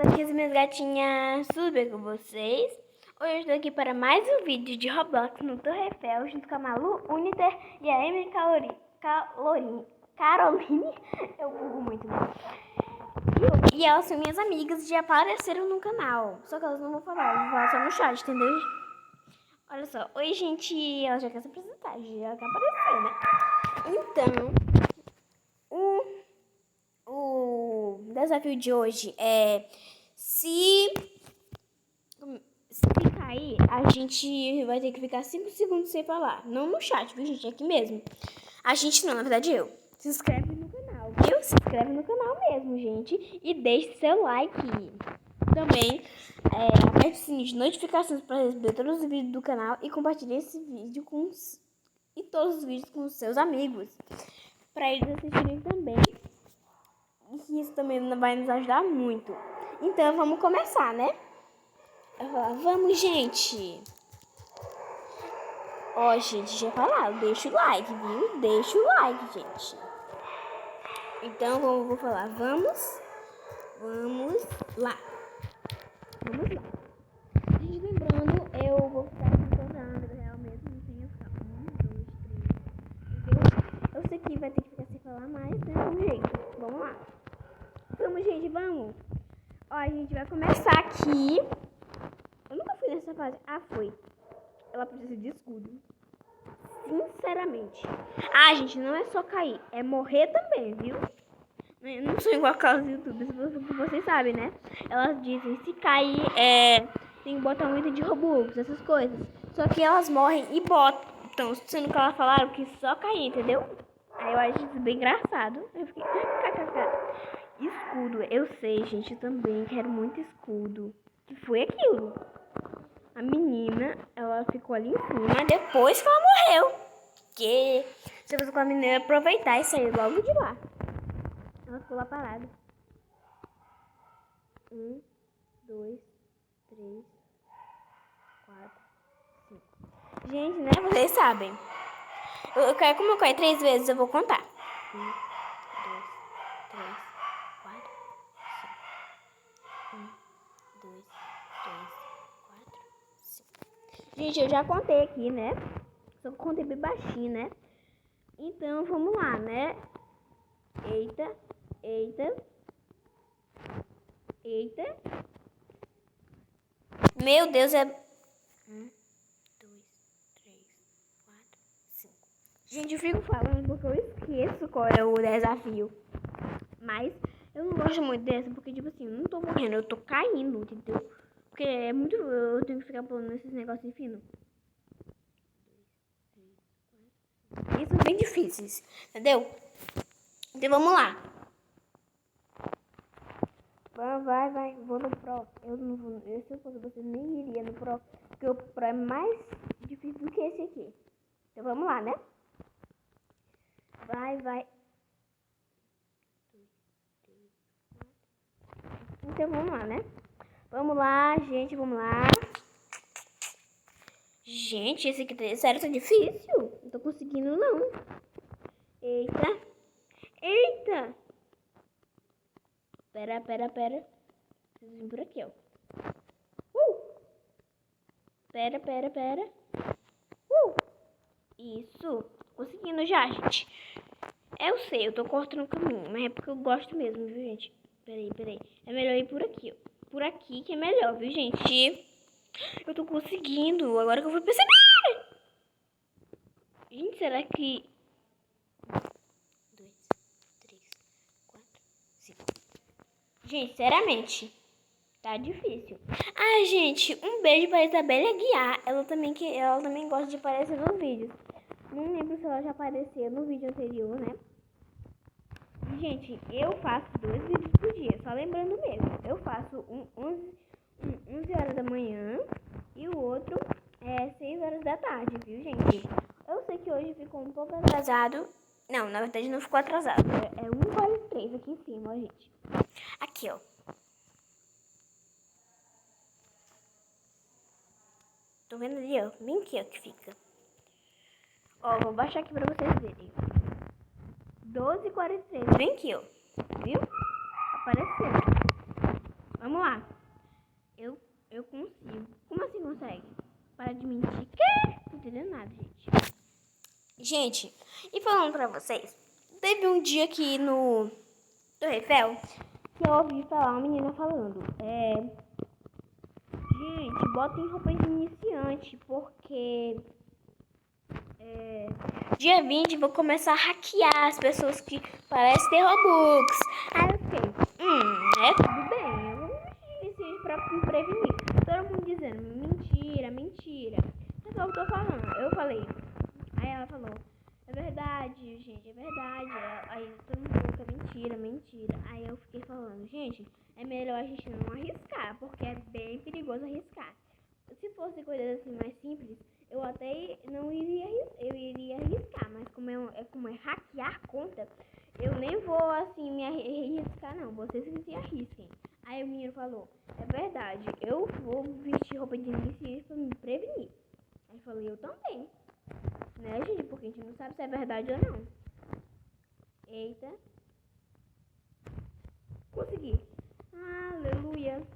Aqui as minhas gatinhas, tudo bem com vocês? Hoje eu estou aqui para mais um vídeo de Roblox no Torre Eiffel, junto com a Malu, Uniter e a Emily Caroline. Eu bugo muito, né? E elas são minhas amigas e já apareceram no canal. Só que elas não vão falar, eu vou falar só no chat, entendeu? Olha só, oi gente, ela já quer se apresentar, já quer aparecer, né? Então, o desafio de hoje é se cair, a gente vai ter que ficar 5 segundos sem falar. Não no chat, viu, gente? Aqui mesmo. A gente não, na verdade eu. Se inscreve no canal, viu? Se inscreve no canal mesmo, gente. E deixe seu like. Também aperte o sininho de notificações para receber todos os vídeos do canal. E compartilhe esse vídeo e todos os vídeos com os seus amigos. Para eles assistirem também. E isso também vai nos ajudar muito. Então vamos começar, né? Vamos, gente. Ó, gente, já falaram. Deixa o like, viu? Deixa o like, gente. Então, vou falar. Vamos lá. Vamos lá. Gente, lembrando, eu vou ficar controlando real mesmo. Sem eu ficar 1, 2, 3. Eu sei que vai ter que ficar sem falar mais, né? Vamos, gente. Vamos lá. Vamos, gente, vamos. Ó, a gente vai começar aqui. Eu nunca fui nessa fase. Ah, foi. Ela precisa de escudo. Sinceramente. Ah, gente, não é só cair. É morrer também, viu? Eu não sou igual aquelas youtubers, vocês sabem, né? Elas dizem, se cair, tem que botar um item de Robux, essas coisas. Só que elas morrem e botam. Sendo que elas falaram que só cair, entendeu? Aí eu acho isso bem engraçado. Eu fiquei, kkk. Escudo, eu sei, gente, eu também quero muito escudo. Que foi aquilo? A menina, ela ficou ali em cima depois que ela morreu. Que se você com a menina aproveitar e sair logo de lá. Ela ficou lá parada. 1, 2, 3, 4, 5. Gente, né? Vocês sabem. Como eu caí 3 vezes, eu vou contar. 1, 2, 3, 4, 5. 1, 2, 3, 4, 5. Gente, eu já contei aqui, né? Só que eu contei bem baixinho, né? Então, vamos lá, né? Eita. Meu Deus, é... 1, 2, 3, 4, 5. Gente, eu fico falando porque eu esqueço qual é o desafio. Mas eu não gosto muito dessa porque, tipo assim, eu não tô morrendo, eu tô caindo, entendeu? Porque é muito... Eu tenho que ficar pulando nesses negócios finos. Eles são bem difíceis, entendeu? Então vamos lá. Vai. Vou no Pro. Eu não vou. Se eu fosse você, nem iria no Pro. Porque o Pro é mais difícil do que esse aqui. Então vamos lá, né? Vai. Então vamos lá, né? Vamos lá, gente, vamos lá. Gente, esse aqui, sério, tá difícil. Não tô conseguindo, não. Eita. Pera. Preciso vir por aqui, ó. Pera. Isso. Conseguindo já, gente. Eu sei, eu tô cortando o caminho, mas é porque eu gosto mesmo, viu, gente? Peraí. É melhor ir por aqui, ó. Por aqui que é melhor, viu, gente? Eu tô conseguindo. Agora que eu vou perceber. Gente, será que... 2, 3, 4, 5. Gente, sinceramente, tá difícil. Ah, gente, um beijo pra Isabela Guiar. Ela também gosta de aparecer nos vídeos. Não lembro se ela já apareceu no vídeo anterior, né? Gente, eu faço 2 vídeos por dia, só lembrando mesmo. Eu faço 11 horas da manhã e o outro é 6 horas da tarde, viu, gente? Eu sei que hoje ficou um pouco atrasado. Não, na verdade não ficou atrasado. É 1:43 aqui em cima, ó, gente. Aqui, ó. Tô vendo ali, ó. Bem aqui, ó, que fica. Ó, vou baixar aqui pra vocês verem. 12:43. Bem aqui, ó. Viu? Apareceu. Vamos lá. Eu consigo. Como assim consegue? Para de mentir. Quê? Não entendeu nada, gente. Gente, e falando pra vocês, teve um dia aqui no Torre Eiffel que eu ouvi falar uma menina falando. Gente, botem roupa de iniciante, porque dia 20 vou começar a hackear as pessoas que parecem ter Robux. Aí eu fiquei, tudo bem, eu vou me vestir pra me prevenir. Todo mundo dizendo, mentira, mentira. Mas é o que eu tô falando, eu falei. Aí ela falou, é verdade, gente, é verdade. Aí todo mundo falou que é mentira, mentira. Aí eu fiquei falando, gente, é melhor a gente não arriscar, porque é bem perigoso arriscar. Se fosse coisas assim mais simples, eu até não iria, eu iria arriscar, mas como é hackear conta, eu nem vou assim me arriscar não, vocês que se arrisquem. Aí o menino falou, é verdade, eu vou vestir roupa de iniciante pra me prevenir. Aí eu falei, eu também, né gente, porque a gente não sabe se é verdade ou não. Eita. Consegui. Aleluia.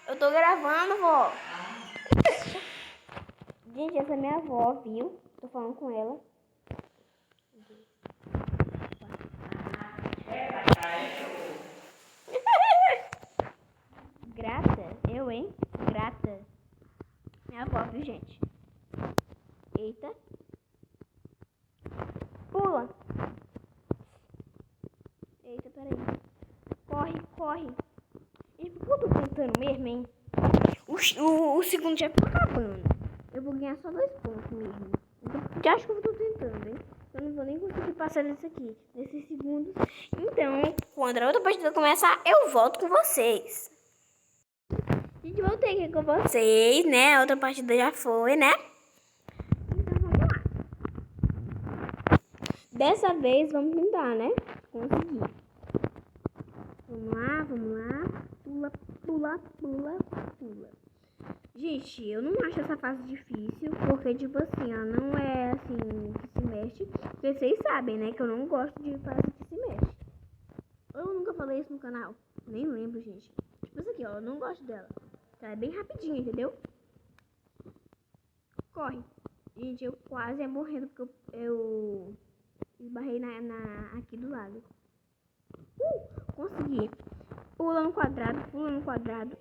Eu tô gravando, vó. Gente, essa é minha avó, viu? Tô falando com ela. Grata? Eu, hein? Grata. Minha avó, viu, gente? Eita. Pula. Eita, peraí. Corre, corre. E por que eu tô tentando mesmo, hein? O segundo já tá acabando. Eu vou ganhar só 2 pontos mesmo. Então, já acho que eu tô tentando, hein? Eu não vou nem conseguir passar nisso aqui, nesses segundos. Então, quando a outra partida começar, eu volto com vocês. Gente, voltei aqui com vocês, né? A outra partida já foi, né? Então, vamos lá. Dessa vez, vamos tentar, né? Conseguir. Vamos lá, vamos lá. Pula, pula, pula, pula. Gente, eu não acho essa fase difícil, porque, tipo assim, ó, não é assim que se mexe. Porque vocês sabem, né, que eu não gosto de fase que se mexe. Eu nunca falei isso no canal. Nem lembro, gente. Tipo isso aqui, ó, eu não gosto dela. Ela é bem rapidinha, entendeu? Corre. Gente, eu quase ia morrendo porque eu esbarrei aqui do lado. Consegui. Pula no quadrado, pula no quadrado.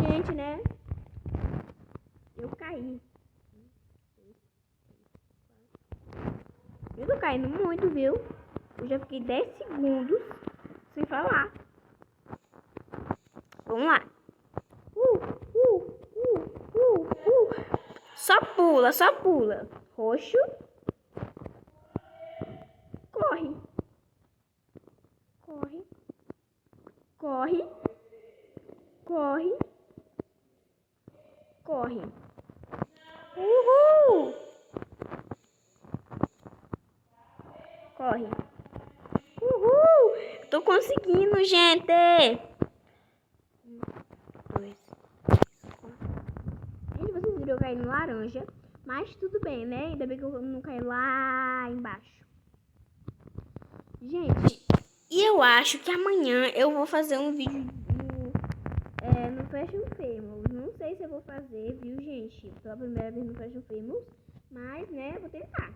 Gente, né? Eu caí. Eu tô caindo muito, viu? Eu já fiquei 10 segundos sem falar. Vamos lá. Só pula, só pula. Roxo. Corre. Corre. Corre. Corre. Corre. Uhul! Corre. Uhul! Tô conseguindo, gente! 1, 2, 3, 4. Gente, vocês viram eu cair no laranja? Mas tudo bem, né? Ainda bem que eu não caí lá embaixo. Gente, e eu acho que amanhã eu vou fazer um vídeo no Fashion Famous. Não sei se eu vou fazer, viu, gente? Pela primeira vez no Fashion Famous. Mas, né, eu vou tentar.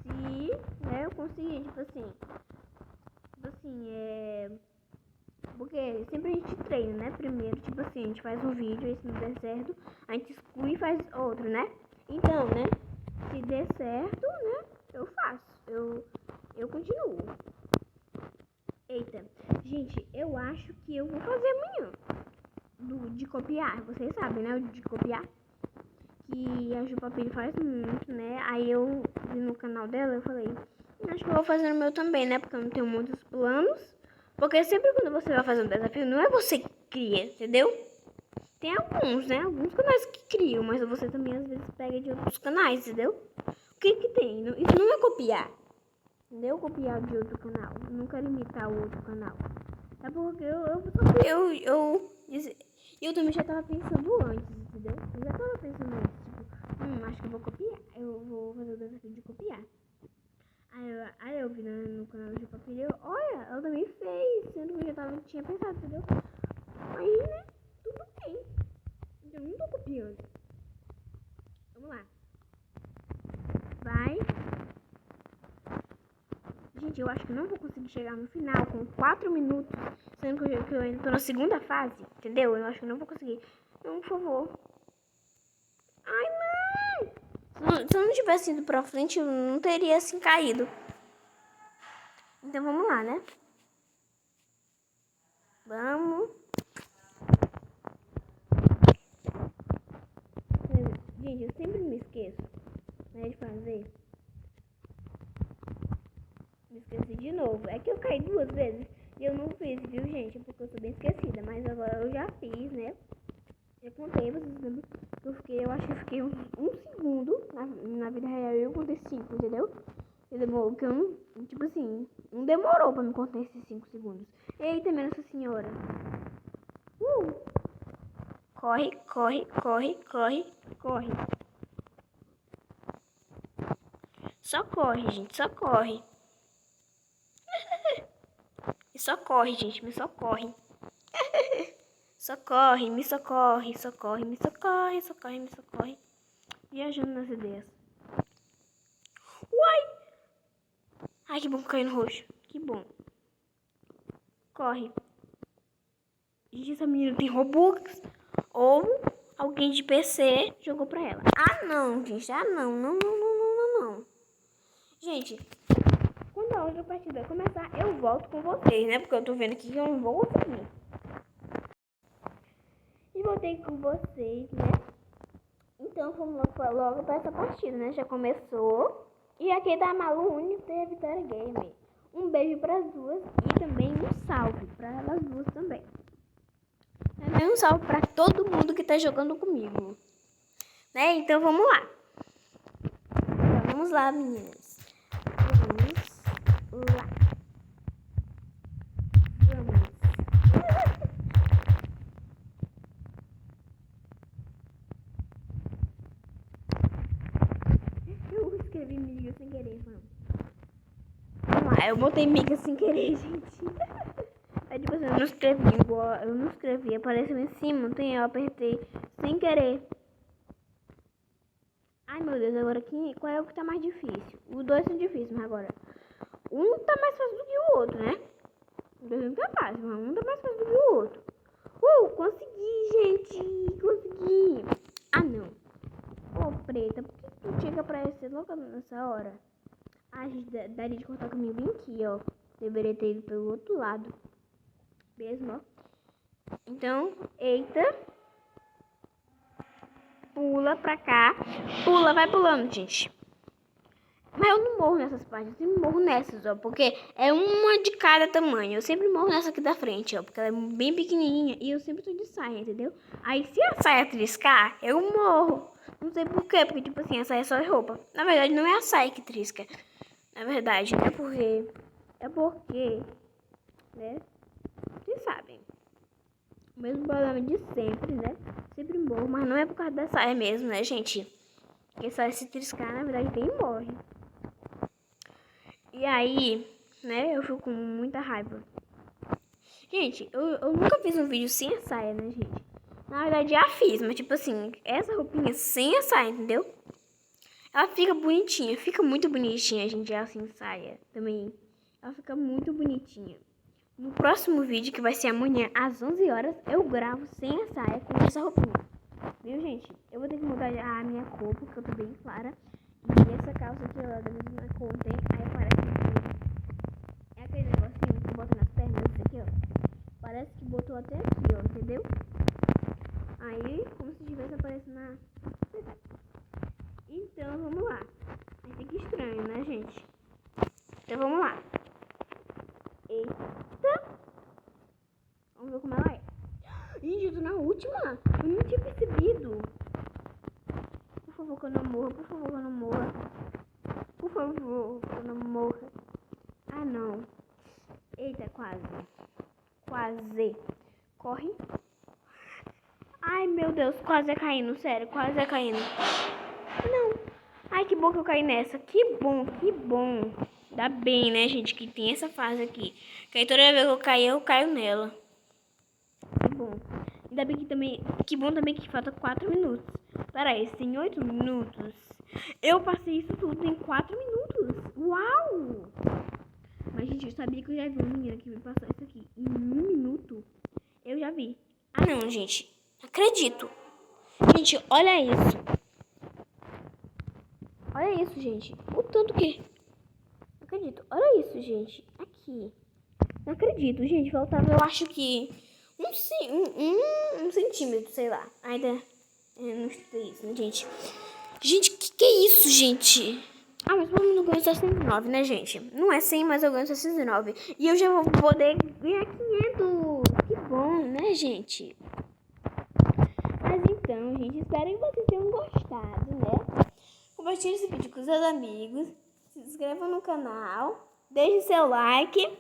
Se, né, eu conseguir, tipo assim, porque sempre a gente treina, né? Primeiro, tipo assim, a gente faz um vídeo, e se não der certo, a gente exclui e faz outro, né? Então, né, se der certo, né, eu faço. Eu continuo. Eita, gente, eu acho que eu vou fazer amanhã. De copiar, vocês sabem, né? O de copiar. Que a Ju Papilho faz muito, né? Aí eu vi no canal dela, eu falei, acho que eu vou fazer no meu também, né? Porque eu não tenho muitos planos. Porque sempre quando você vai fazer um desafio, não é você que cria, entendeu? Tem alguns, né? Alguns canais que criam, mas você também às vezes pega de outros canais, entendeu? O que que tem? Isso não é copiar. Entendeu? Copiar de outro canal. Eu não quero imitar o outro canal. É porque eu também já tava pensando antes, entendeu? Eu já tava pensando antes, tipo, acho que eu vou copiar. Eu vou fazer o desafio de copiar. Aí eu vi no canal de Papilha, olha, ela também fez, sendo que eu já tinha pensado, entendeu? Aí, né, tudo bem. Eu não tô copiando. Vamos lá. Vai. Gente, eu acho que não vou conseguir chegar no final com 4 minutos, sendo que eu ainda tô na segunda fase, entendeu? Eu acho que não vou conseguir. Não, por favor. Ai, não! Se eu não tivesse ido pra frente, eu não teria assim caído. Então vamos lá, né? Vamos. Gente, eu sempre me esqueço, né, de fazer. Me esqueci de novo. É que eu caí 2 vezes e eu não fiz, viu, gente? Porque eu sou bem esquecida. Mas agora eu já fiz, né? Já contei, vocês lembram que eu acho que eu fiquei um segundo na vida real e eu contei 5, entendeu? Demorou, que eu não, tipo assim, não demorou pra me contar esses 5 segundos. Eita, Nossa Senhora. Corre, corre, corre, corre, corre. Só corre, gente, só corre. E só corre, gente, me socorre. Socorre, me socorre, socorre, me socorre, socorre, me socorre. Viajando nas ideias. Uai! Ai, que bom que caiu no roxo. Que bom. Corre. Gente, essa menina tem Robux. Ou alguém de PC jogou pra ela. Ah, não, gente. Ah, não. Não, não, não, não, não, não. Gente, quando a outra partida começar, eu volto com vocês, né? Porque eu tô vendo aqui que eu não vou conseguir. E voltei com vocês, né? Então vamos logo pra essa partida, né? Já começou. E aqui da Malu Uni e a Vitória Gamer. Um beijo pras duas e também um salve pra elas duas também. Também um salve pra todo mundo que tá jogando comigo. Né? Então vamos lá. Então, vamos lá, meninas. Vamos lá. Vamos. Eu escrevi miga sem querer, vamos. Vamos lá, eu botei miga sem querer, gente. É tipo assim, eu não escrevi igual, eu não escrevi, apareceu em cima, então eu apertei sem querer. Ai meu Deus, agora aqui, qual é o que tá mais difícil? Os dois são difíceis, mas agora um tá mais fácil do que o outro, né? Os dois não tá fácil, mas um tá mais fácil do que o outro. Consegui, gente, consegui. Ah não. Ô preta, por que tu tinha que aparecer logo nessa hora? Ah, gente, daria de cortar o caminho bem aqui, ó. Deveria ter ido pelo outro lado. Mesmo, ó. Então, eita. Pula pra cá. Pula, vai pulando, gente. Mas eu não morro nessas partes, eu sempre morro nessas, ó. Porque é uma de cada tamanho. Eu sempre morro nessa aqui da frente, ó. Porque ela é bem pequenininha e eu sempre tô de saia, entendeu? Aí se a saia triscar, eu morro. Não sei por quê, porque tipo assim, a saia só é roupa. Na verdade, não é a saia que trisca. Na verdade, né? É porque, né? Vocês sabem. O mesmo problema de sempre, né? Sempre morro, mas não é por causa da saia mesmo, né, gente? Porque saia se triscar, na verdade, quem morre. E aí, né, eu fico com muita raiva. Gente, eu nunca fiz um vídeo sem a saia, né, gente? Na verdade, já fiz, mas tipo assim, essa roupinha sem a saia, entendeu? Ela fica bonitinha, fica muito bonitinha, gente, ela sem saia também. Ela fica muito bonitinha. No próximo vídeo, que vai ser amanhã, às 11 horas, eu gravo sem a saia com essa roupinha. Viu, gente? Eu vou ter que mudar a minha cor, porque eu tô bem clara. E essa calça aqui, ó, da mesma cor tem. Aí parece que é aquele negocinho que bota nas pernas, esse aqui, ó. Parece que botou até aqui, ó, entendeu? Aí, como se tivesse aparecendo na... Então, vamos lá. Aí fica estranho, né, gente? Então, vamos lá. Eita. Vamos ver como ela é. Gente, eu tô na última. Eu não tinha percebido. Por favor, que eu não morra. Por favor, que eu não morra. Por favor, que eu não morra. Ah, não. Eita, quase. Quase. Corre. Ai, meu Deus. Quase é caindo. Sério, quase é caindo. Não. Ai, que bom que eu caí nessa. Que bom, que bom. Ainda bem, né, gente, que tem essa fase aqui. Que aí toda vez que eu caio nela. Que bom. Ainda bem que também... Que bom também que falta 4 minutos. Peraí, tem 8 minutos. Eu passei isso tudo em 4 minutos. Uau! Mas, gente, eu sabia que eu já vi uma menina que me passou isso aqui em 1 minuto. Eu já vi. Ah, não, gente. Acredito. Gente, olha isso. Olha isso, gente. O tanto que... Não acredito. Olha isso, gente. Aqui. Não acredito, gente. Faltava, eu acho que... Um centímetro, sei lá. Ainda... Eu não estudei isso, né, gente? Gente, que é isso, gente? Ah, mas pelo menos eu ganho 69, né, gente? Não é 100, mas eu ganho 69. E eu já vou poder ganhar 500. Que bom, né, gente? Mas então, gente, espero que vocês tenham gostado, né? Compartilhe esse vídeo com seus amigos. Se inscrevam no canal. Deixe seu like.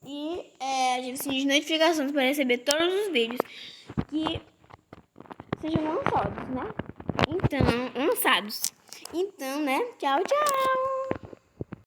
E ative o sininho de notificações para receber todos os vídeos que sejam lançados, né? Então, né? Tchau, tchau!